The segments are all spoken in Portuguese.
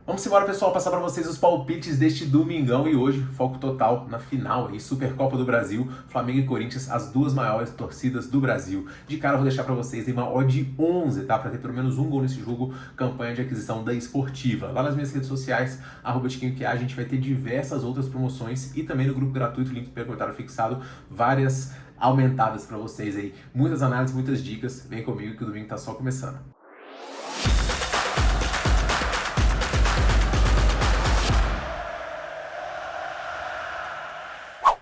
Vamos embora, pessoal, passar para vocês os palpites deste domingão e hoje, foco total na final aí, Supercopa do Brasil, Flamengo e Corinthians, as duas maiores torcidas do Brasil. De cara, eu vou deixar para vocês aí uma odd de 11, tá? Para ter pelo menos um gol nesse jogo, campanha de aquisição da Esportiva. Lá nas minhas redes sociais, @TiquinhoQA, a gente vai ter diversas outras promoções e também no grupo gratuito, link no comentário fixado, várias aumentadas para vocês aí. Muitas análises, muitas dicas. Vem comigo que o domingo tá só começando.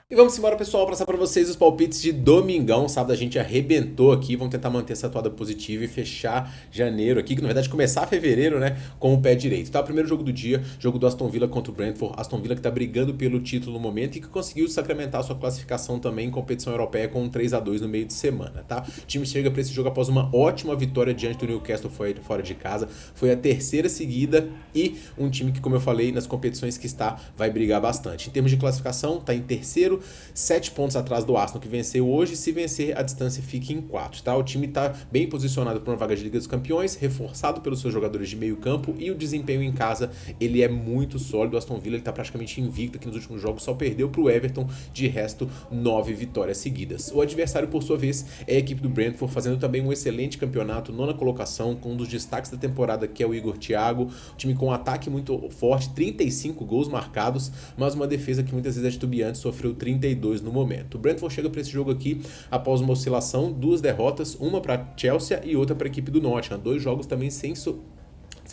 E vamos embora, pessoal, passar para vocês os palpites de domingão. Sábado a gente arrebentou aqui, vamos tentar manter essa toada positiva e fechar janeiro aqui, que na verdade começar fevereiro, né, com o pé direito. Tá, o primeiro jogo do dia, jogo do Aston Villa contra o Brentford. Aston Villa que tá brigando pelo título no momento e que conseguiu sacramentar sua classificação também em competição europeia com um 3-2 no meio de semana, tá? O time chega para esse jogo após uma ótima vitória diante do Newcastle fora de casa. Foi a terceira seguida e um time que, como eu falei, nas competições que está, vai brigar bastante. Em termos de classificação, tá em terceiro, 7 pontos atrás do Arsenal, que venceu hoje. Se vencer, a distância fica em 4, tá? O time tá bem posicionado para uma vaga de Liga dos Campeões, reforçado pelos seus jogadores de meio campo, e o desempenho em casa, ele é muito sólido. O Aston Villa, ele tá praticamente invicto aqui nos últimos jogos, só perdeu pro Everton, de resto, 9 vitórias seguidas. O adversário, por sua vez, é a equipe do Brentford, fazendo também um excelente campeonato, nona colocação, com um dos destaques da temporada, que é o Igor Thiago. O time com um ataque muito forte, 35 gols marcados, mas uma defesa que muitas vezes é titubeante, sofreu 32 no momento. O Brentford chega para esse jogo aqui após uma oscilação, 2 derrotas, uma para Chelsea e outra para a equipe do Nottingham. 2 jogos também sem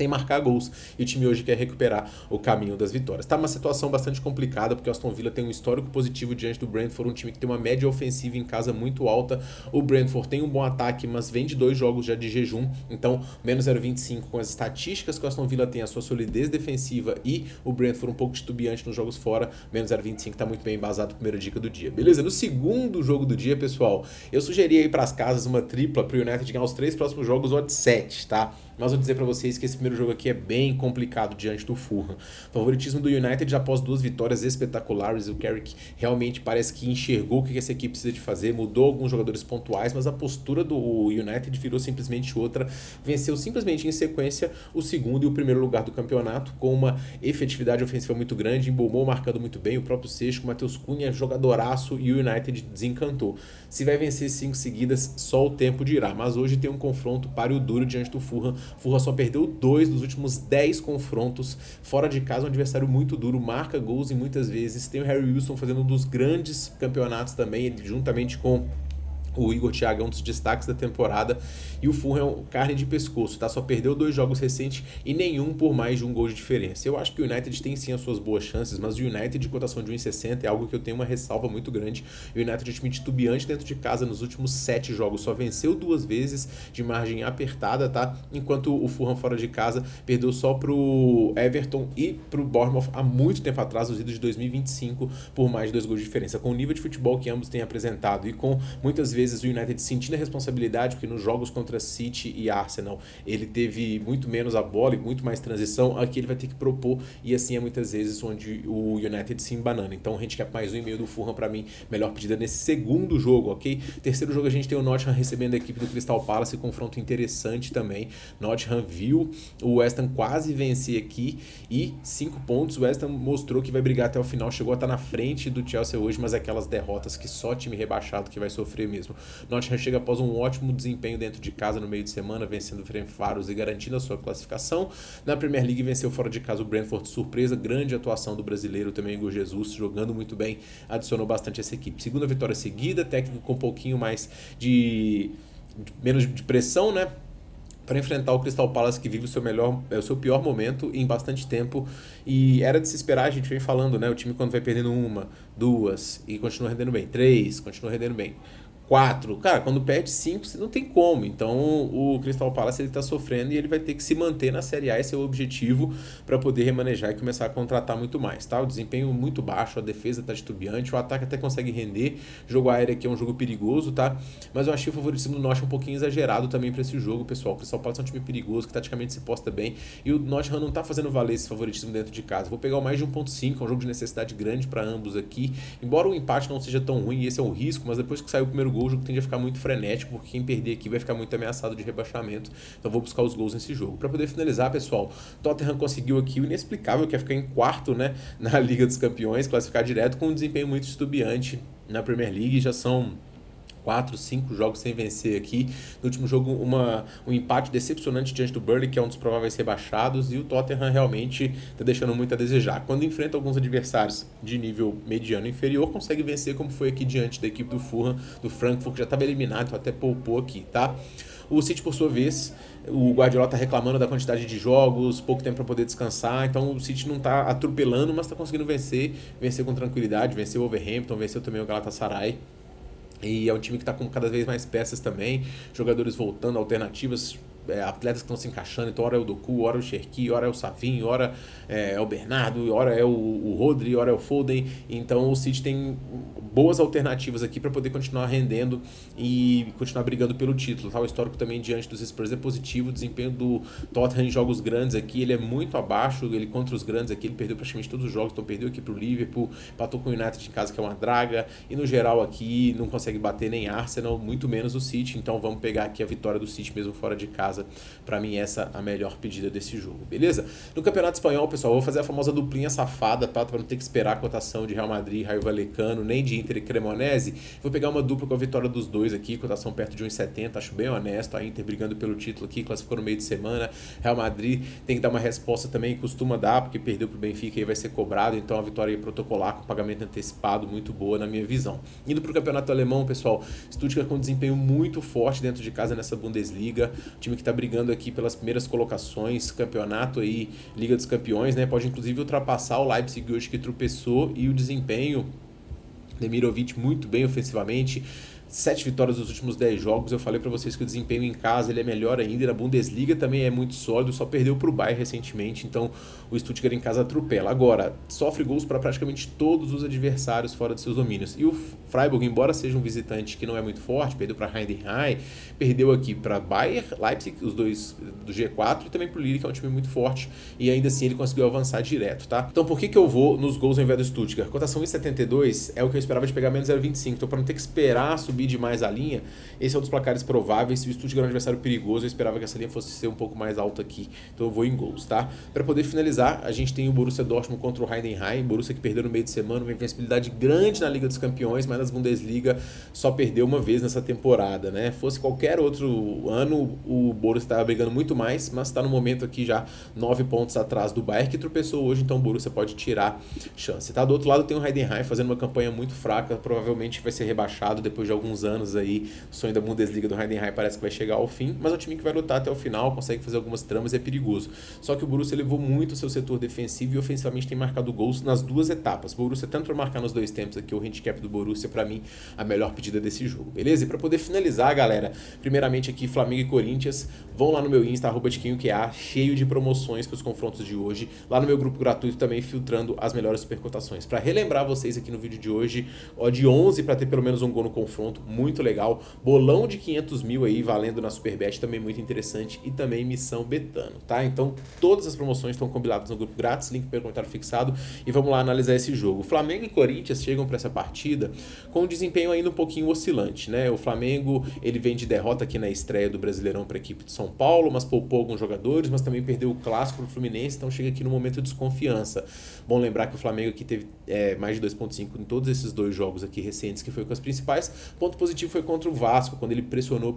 marcar gols, e o time hoje quer recuperar o caminho das vitórias. Tá uma situação bastante complicada, porque o Aston Villa tem um histórico positivo diante do Brentford, um time que tem uma média ofensiva em casa muito alta. O Brentford tem um bom ataque, mas vem de 2 jogos já de jejum, então menos 0,25 com as estatísticas que o Aston Villa tem, a sua solidez defensiva, e o Brentford um pouco titubeante nos jogos fora, menos 0,25 tá muito bem embasado, primeira dica do dia. Beleza? No segundo jogo do dia, pessoal, eu sugeri aí pras casas uma tripla pro United ganhar os 3 próximos jogos, odd 7, tá? Mas vou dizer pra vocês que esse primeiro jogo aqui é bem complicado diante do Fulham. Favoritismo do United após 2 vitórias espetaculares. O Carrick realmente parece que enxergou o que essa equipe precisa de fazer, mudou alguns jogadores pontuais, mas a postura do United virou simplesmente outra. Venceu simplesmente em sequência o segundo e o primeiro lugar do campeonato, com uma efetividade ofensiva muito grande, Mbeumo marcando muito bem, o próprio Seixo, o Matheus Cunha, jogadoraço, e o United desencantou. Se vai vencer 5 seguidas, só o tempo dirá, mas hoje tem um confronto páreo duro diante do Fulham. Fulham só perdeu 2 dos últimos 10 confrontos fora de casa, um adversário muito duro, marca gols e muitas vezes tem o Harry Wilson fazendo um dos grandes campeonatos também, ele juntamente com o Igor Thiago é um dos destaques da temporada, e o Fulham é carne de pescoço, tá? Só perdeu 2 jogos recentes e nenhum por mais de um gol de diferença. Eu acho que o United tem sim as suas boas chances, mas o United de cotação de 1,60 é algo que eu tenho uma ressalva muito grande. O United é um time titubeante dentro de casa nos últimos 7 jogos, só venceu 2 vezes de margem apertada, tá? Enquanto o Fulham fora de casa perdeu só pro Everton e pro Bournemouth há muito tempo atrás, os idos de 2025, por mais de 2 gols de diferença. Com o nível de futebol que ambos têm apresentado e com muitas vezes o United sentindo a responsabilidade, porque nos jogos contra City e Arsenal ele teve muito menos a bola e muito mais transição, aqui ele vai ter que propor, e assim é muitas vezes onde o United se embanana. Então handicap mais 1,5 do Fulham para mim, melhor pedida nesse segundo jogo, ok? Terceiro jogo a gente tem o Nottingham recebendo a equipe do Crystal Palace, confronto interessante também. Nottingham viu o West Ham quase vencer aqui e 5 pontos, o West Ham mostrou que vai brigar até o final, chegou a estar na frente do Chelsea hoje, mas aquelas derrotas que só time rebaixado que vai sofrer mesmo. Nottingham chega após um ótimo desempenho dentro de casa no meio de semana, vencendo o Ferencváros e garantindo a sua classificação. Na Premier League venceu fora de casa o Brentford, surpresa, grande atuação do brasileiro também, Igor Jesus, jogando muito bem, adicionou bastante essa equipe. Segunda vitória seguida, técnico com um pouquinho mais menos de pressão, né? Para enfrentar o Crystal Palace, que vive o seu pior momento em bastante tempo, e era de se esperar, a gente vem falando, né? O time quando vai perdendo 1, 2 e continua rendendo bem, 3, continua rendendo bem, 4, cara, quando perde 5, você não tem como. Então o Crystal Palace ele tá sofrendo e ele vai ter que se manter na Série A, esse é o objetivo, para poder remanejar e começar a contratar muito mais, tá? O desempenho muito baixo, a defesa tá titubeante, o ataque até consegue render, jogo aéreo aqui é um jogo perigoso, tá? Mas eu achei o favoritismo do Nottingham um pouquinho exagerado também para esse jogo, pessoal. O Crystal Palace é um time perigoso, que taticamente se posta bem, e o Nottingham não tá fazendo valer esse favoritismo dentro de casa. Vou pegar o mais de 1,5, é um jogo de necessidade grande para ambos aqui, embora o empate não seja tão ruim, esse é um risco, mas depois que saiu o primeiro gol, o jogo tende a ficar muito frenético, porque quem perder aqui vai ficar muito ameaçado de rebaixamento. Então vou buscar os gols nesse jogo. Para poder finalizar, pessoal, Tottenham conseguiu aqui o inexplicável, que é ficar em quarto, né, na Liga dos Campeões, classificar direto com um desempenho muito estudiante na Premier League. Já são 4, 5 jogos sem vencer aqui. No último jogo, um empate decepcionante diante do Burnley, que é um dos prováveis rebaixados, e o Tottenham realmente está deixando muito a desejar. Quando enfrenta alguns adversários de nível mediano inferior, consegue vencer, como foi aqui diante da equipe do Fulham, do Frankfurt, que já estava eliminado, então até poupou aqui, tá? O City, por sua vez, o Guardiola está reclamando da quantidade de jogos, pouco tempo para poder descansar, então o City não está atropelando, mas está conseguindo vencer com tranquilidade, venceu o Wolverhampton, venceu também o Galatasaray. E é um time que está com cada vez mais peças também, jogadores voltando, alternativas, atletas que estão se encaixando. Então, ora é o Doku, ora é o Cherki, ora é o Savinho, ora é o Bernardo, ora é o Rodri, ora é o Foden. Então, o City tem boas alternativas aqui para poder continuar rendendo e continuar brigando pelo título. Tá? O histórico também diante dos Spurs é positivo. O desempenho do Tottenham em jogos grandes aqui, ele é muito abaixo. Ele contra os grandes aqui, ele perdeu praticamente todos os jogos. Então, perdeu aqui para o Liverpool, empatou com o United em casa, que é uma draga. E no geral aqui, não consegue bater nem Arsenal, muito menos o City. Então, vamos pegar aqui a vitória do City mesmo fora de casa. Para mim, essa é a melhor pedida desse jogo, beleza? No Campeonato Espanhol, pessoal, eu vou fazer a famosa duplinha safada, tá? Para não ter que esperar a cotação de Real Madrid, Raio Vallecano, nem de Inter e Cremonese. Vou pegar uma dupla com a vitória dos dois aqui, cotação perto de 1,70, acho bem honesto. A Inter brigando pelo título aqui, classificou no meio de semana. Real Madrid tem que dar uma resposta também, costuma dar, porque perdeu pro Benfica e vai ser cobrado. Então, a vitória protocolar com pagamento antecipado, muito boa na minha visão. Indo pro Campeonato Alemão, pessoal, Stuttgart com um desempenho muito forte dentro de casa nessa Bundesliga. O time que está brigando aqui pelas primeiras colocações, campeonato aí, Liga dos Campeões, né? Pode inclusive ultrapassar o Leipzig hoje, que tropeçou, e o desempenho, Demirovic muito bem ofensivamente. 7 vitórias nos últimos 10 jogos. Eu falei para vocês que o desempenho em casa ele é melhor ainda. Na Bundesliga também é muito sólido, só perdeu para o Bayern recentemente, então o Stuttgart em casa atropela. Agora, sofre gols para praticamente todos os adversários fora de seus domínios. E o Freiburg, embora seja um visitante que não é muito forte, perdeu para Heidenheim, perdeu aqui para Bayern, Leipzig, os dois do G4, e também para o Lille, que é um time muito forte, e ainda assim ele conseguiu avançar direto, tá? Então por que eu vou nos gols ao invés do Stuttgart? Cotação 1,72 é o que eu esperava de pegar menos 0,25, então para não ter que esperar subir demais a linha, esse é um dos placares prováveis. Se o Stuttgart é um adversário perigoso, eu esperava que essa linha fosse ser um pouco mais alta aqui, então eu vou em gols, tá? Para poder finalizar, a gente tem o Borussia Dortmund contra o Heidenheim, Borussia que perdeu no meio de semana, uma invencibilidade grande na Liga dos Campeões, mas nas Bundesliga só perdeu uma vez nessa temporada, né? Fosse qualquer outro ano, o Borussia estava brigando muito mais, mas está no momento aqui já 9 pontos atrás do Bayern, que tropeçou hoje, então o Borussia pode tirar chance, tá? Do outro lado tem o Heidenheim fazendo uma campanha muito fraca, provavelmente vai ser rebaixado depois de alguns anos aí. O sonho da Bundesliga do Heidenheim parece que vai chegar ao fim, mas é um time que vai lutar até o final, consegue fazer algumas tramas e é perigoso. Só que o Borussia levou muito o seu setor defensivo e ofensivamente tem marcado gols nas duas etapas. O Borussia tanto para marcar nos dois tempos aqui, o handicap do Borussia, para mim, a melhor pedida desse jogo, beleza? E para poder finalizar, galera, primeiramente aqui Flamengo e Corinthians, vão lá no meu Insta, @tiquinhoQA, cheio de promoções para os confrontos de hoje, lá no meu grupo gratuito também filtrando as melhores supercotações. Para relembrar vocês aqui no vídeo de hoje, odd 11 para ter pelo menos um gol no confronto, muito legal, bolão de 500 mil aí valendo na Superbet, também muito interessante, e também missão Betano, tá? Então todas as promoções estão combinadas no grupo grátis, link para o comentário fixado, e vamos lá analisar esse jogo. Flamengo e Corinthians chegam para essa partida com um desempenho ainda um pouquinho oscilante, né? O Flamengo, ele vem de derrota aqui na estreia do Brasileirão para a equipe de São Paulo, mas poupou alguns jogadores, mas também perdeu o clássico pro Fluminense, então chega aqui no momento de desconfiança. Bom lembrar que o Flamengo aqui teve mais de 2,5 em todos esses dois jogos aqui recentes, que foi com as principais. Ponto positivo foi contra o Vasco, quando ele pressionou,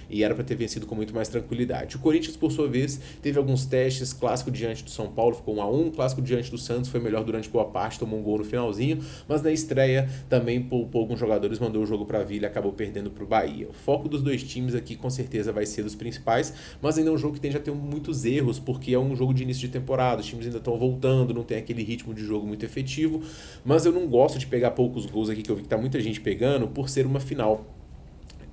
e era para ter vencido com muito mais tranquilidade. O Corinthians, por sua vez, teve alguns testes, clássico diante do São Paulo ficou 1-1, clássico diante do Santos foi melhor durante boa parte, tomou um gol no finalzinho, mas na estreia também poupou alguns jogadores, mandou o jogo para a Vila e acabou perdendo para o Bahia. O foco dos dois times aqui com certeza vai ser dos principais, mas ainda é um jogo que tende a ter muitos erros, porque é um jogo de início de temporada, os times ainda estão voltando, não tem aquele ritmo de jogo muito efetivo, mas eu não gosto de pegar poucos gols aqui, que eu vi que tá muita gente pegando, por ser uma final.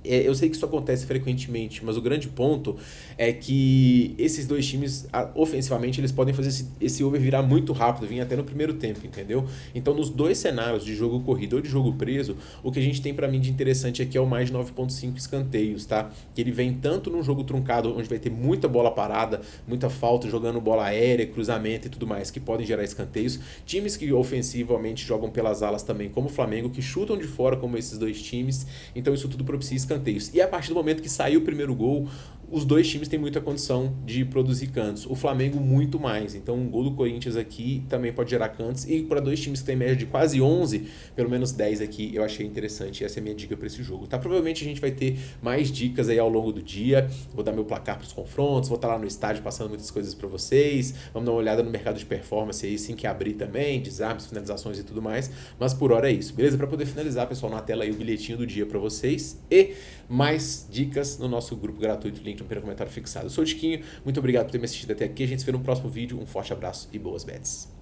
eu sei que isso acontece frequentemente, mas o grande ponto é que esses dois times, ofensivamente, eles podem fazer esse over virar muito rápido, vir até no primeiro tempo, entendeu? Então, nos dois cenários de jogo corrido ou de jogo preso, o que a gente tem pra mim de interessante aqui é o mais de 9.5 escanteios, tá? Que ele vem tanto num jogo truncado, onde vai ter muita bola parada, muita falta, jogando bola aérea, cruzamento e tudo mais, que podem gerar escanteios. Times que ofensivamente jogam pelas alas também, como o Flamengo, que chutam de fora, como esses dois times. Então, isso tudo propicia escanteios. E a partir do momento que saiu o primeiro gol, os dois times têm muita condição de produzir cantos. O Flamengo muito mais. Então, um gol do Corinthians aqui também pode gerar cantos. E para dois times que têm média de quase 11, pelo menos 10 aqui, eu achei interessante. Essa é a minha dica para esse jogo. Tá? Provavelmente a gente vai ter mais dicas aí ao longo do dia. Vou dar meu placar para os confrontos. Vou estar lá no estádio passando muitas coisas para vocês. Vamos dar uma olhada no mercado de performance aí, assim que abrir também. Desarmes, finalizações e tudo mais. Mas por hora é isso, beleza? Para poder finalizar, pessoal, na tela aí o bilhetinho do dia para vocês. E mais dicas no nosso grupo gratuito, link no primeiro comentário fixado. Eu sou o Tiquinho, muito obrigado por ter me assistido até aqui. A gente se vê no próximo vídeo. Um forte abraço e boas bets.